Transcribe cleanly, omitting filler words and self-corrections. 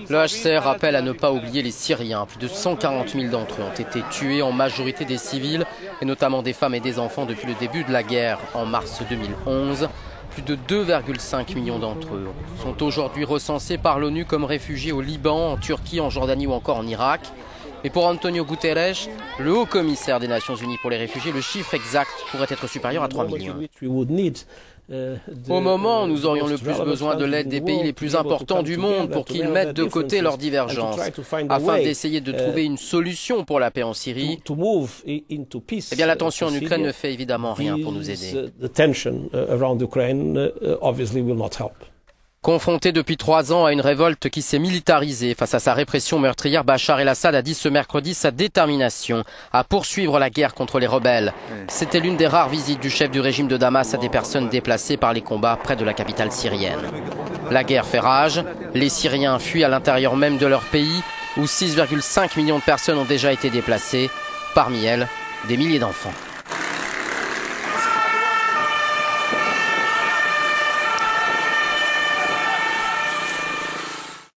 Le HCR appelle à ne pas oublier les Syriens. Plus de 140 000 d'entre eux ont été tués, en majorité des civils, et notamment des femmes et des enfants depuis le début de la guerre en mars 2011. Plus de 2,5 millions d'entre eux sont aujourd'hui recensés par l'ONU comme réfugiés au Liban, en Turquie, en Jordanie ou encore en Irak. Mais pour Antonio Guterres, le haut commissaire des Nations Unies pour les réfugiés, le chiffre exact pourrait être supérieur à 3 millions. Au moment où nous aurions le plus besoin de l'aide des pays les plus importants du monde pour qu'ils mettent de côté leurs divergences, afin d'essayer de trouver une solution pour la paix en Syrie, eh bien la tension en Ukraine ne fait évidemment rien pour nous aider. Confronté depuis 3 ans à une révolte qui s'est militarisée face à sa répression meurtrière, Bachar el-Assad a dit ce mercredi sa détermination à poursuivre la guerre contre les rebelles. C'était l'une des rares visites du chef du régime de Damas à des personnes déplacées par les combats près de la capitale syrienne. La guerre fait rage, les Syriens fuient à l'intérieur même de leur pays, où 6,5 millions de personnes ont déjà été déplacées, parmi elles des milliers d'enfants.